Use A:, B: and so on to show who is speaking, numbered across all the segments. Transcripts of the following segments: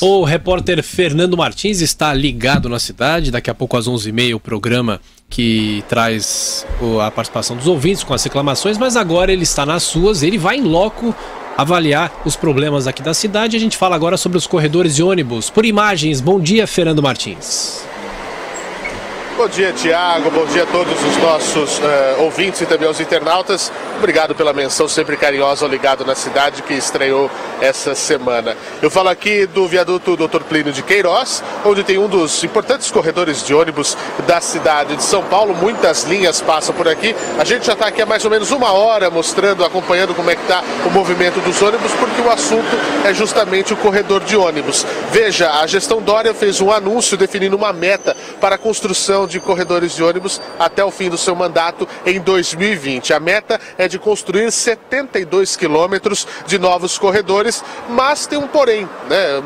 A: O repórter Fernando Martins está ligado na cidade. Daqui a pouco às 11h30 o programa que traz a participação dos ouvintes com as reclamações, mas agora ele está nas ruas, ele vai em loco avaliar os problemas aqui da cidade. A gente fala agora sobre os corredores de ônibus. Por imagens, bom dia, Fernando Martins.
B: Bom dia, Tiago, bom dia a todos os nossos ouvintes e também aos internautas. Obrigado pela menção sempre carinhosa ao Ligado na Cidade, que estreou essa semana. Eu falo aqui do viaduto Dr. Plínio de Queiroz, onde tem um dos importantes corredores de ônibus da cidade de São Paulo. Muitas linhas passam por aqui. A gente já está aqui há mais ou menos uma hora mostrando, acompanhando como é que está o movimento dos ônibus, porque o assunto é justamente o corredor de ônibus. Veja, a gestão Dória fez um anúncio definindo uma meta para a construção de corredores de ônibus até o fim do seu mandato em 2020. A meta é de construir 72 quilômetros de novos corredores, mas tem um porém, né?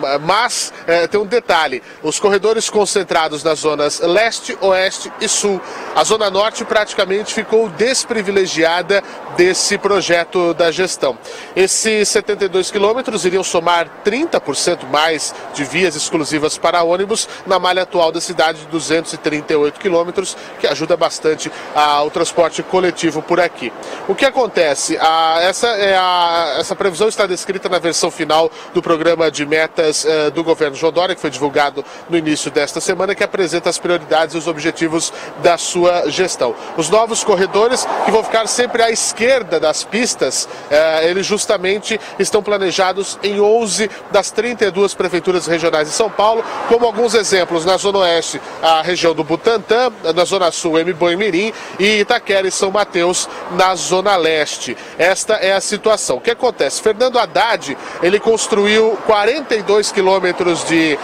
B: Tem um detalhe: os corredores concentrados nas zonas leste, oeste e sul. A zona norte praticamente ficou desprivilegiada desse projeto da gestão. Esses 72 quilômetros iriam somar 30% mais de vias exclusivas para ônibus na malha atual da cidade de 238 quilômetros, que ajuda bastante ao transporte coletivo por aqui. O que acontece? Essa previsão está descrita na versão final do programa de metas do governo João Dória, que foi divulgado no início desta semana, que apresenta as prioridades e os objetivos da sua gestão. Os novos corredores, que vão ficar sempre à esquerda das pistas, eles justamente estão planejados em 11 das 32 prefeituras regionais de São Paulo, como alguns exemplos: na Zona Oeste, a região do Butantã; na Zona Sul, Embu e Mirim; e Itaquera e São Mateus na Zona Leste. Esta é a situação. O que acontece? Fernando Haddad, ele construiu 42 quilômetros de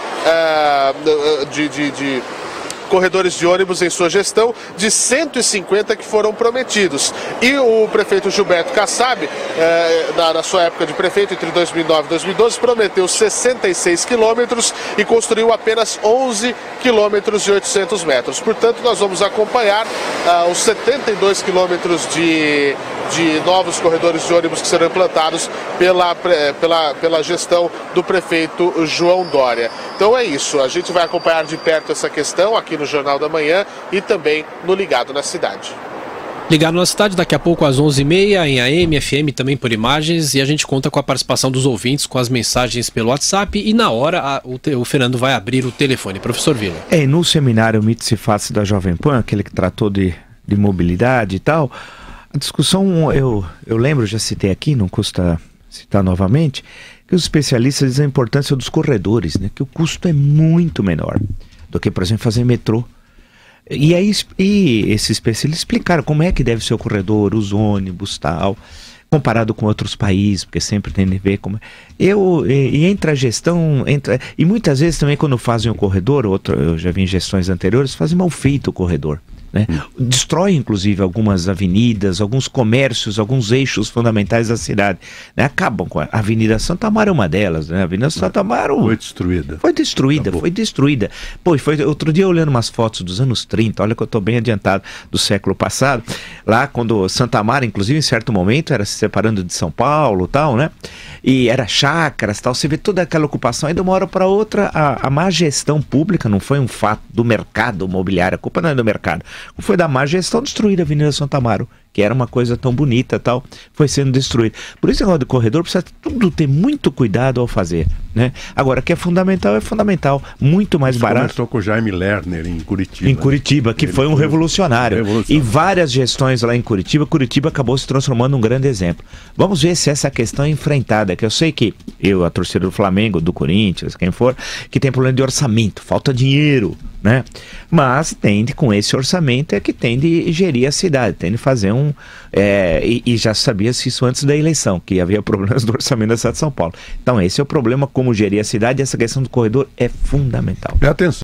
B: corredores de ônibus em sua gestão, de 150 que foram prometidos. E o prefeito Gilberto Kassab, na sua época de prefeito, entre 2009 e 2012, prometeu 66 quilômetros e construiu apenas 11 quilômetros e 800 metros. Portanto, nós vamos acompanhar os 72 quilômetros de novos corredores de ônibus que serão implantados pela gestão do prefeito João Dória. Então é isso, a gente vai acompanhar de perto essa questão aqui no Jornal da Manhã e também no Ligado na Cidade.
A: Ligado na Cidade, daqui a pouco às 11h30, em AM, FM, também por imagens, e a gente conta com a participação dos ouvintes, com as mensagens pelo WhatsApp, e na hora o Fernando vai abrir o telefone. Professor Vila.
C: No seminário Mitos e Fatos da Jovem Pan, aquele que tratou de mobilidade e tal, a discussão, eu lembro, já citei aqui, não custa citar novamente, que os especialistas dizem a importância dos corredores, né? Que o custo é muito menor do que, por exemplo, fazer metrô. E aí esses especialistas explicaram como é que deve ser o corredor, os ônibus, tal, comparado com outros países, porque sempre tem a ver como... E entre a gestão... E muitas vezes também quando fazem o corredor, eu já vi em gestões anteriores, fazem mal feito o corredor, né? Destrói inclusive algumas avenidas, alguns comércios, alguns eixos fundamentais da cidade, né? Acabam com a Avenida Santo Amaro, é uma delas, né? A Avenida Santo Amaro foi destruída. Pô, outro dia olhando umas fotos dos anos 30, olha que eu estou bem adiantado do século passado, lá quando Santo Amaro, inclusive em certo momento, era se separando de São Paulo, tal, né? E era chácaras, tal, você vê toda aquela ocupação, aí de uma hora para outra a má gestão pública, não foi um fato do mercado imobiliário, a culpa não é do mercado, foi da má gestão, destruir a Avenida Santo Amaro, que era uma coisa tão bonita, tal, foi sendo destruída. Por isso, o negócio do corredor precisa tudo ter muito cuidado ao fazer, né? Agora, que é fundamental, muito mais barato.
D: Começou com o Jaime Lerner em Curitiba.
C: Em Curitiba, que foi um revolucionário. E várias gestões lá em Curitiba acabou se transformando num grande exemplo. Vamos ver se essa questão é enfrentada, que eu sei que a torcida do Flamengo, do Corinthians, quem for, que tem problema de orçamento, falta dinheiro, né? Mas com esse orçamento que tem de gerir a cidade, tem de fazer e já sabia-se isso antes da eleição, que havia problemas do orçamento da cidade de São Paulo. Então esse é o problema, como gerir a cidade, e essa questão do corredor é fundamental.
D: Atenção.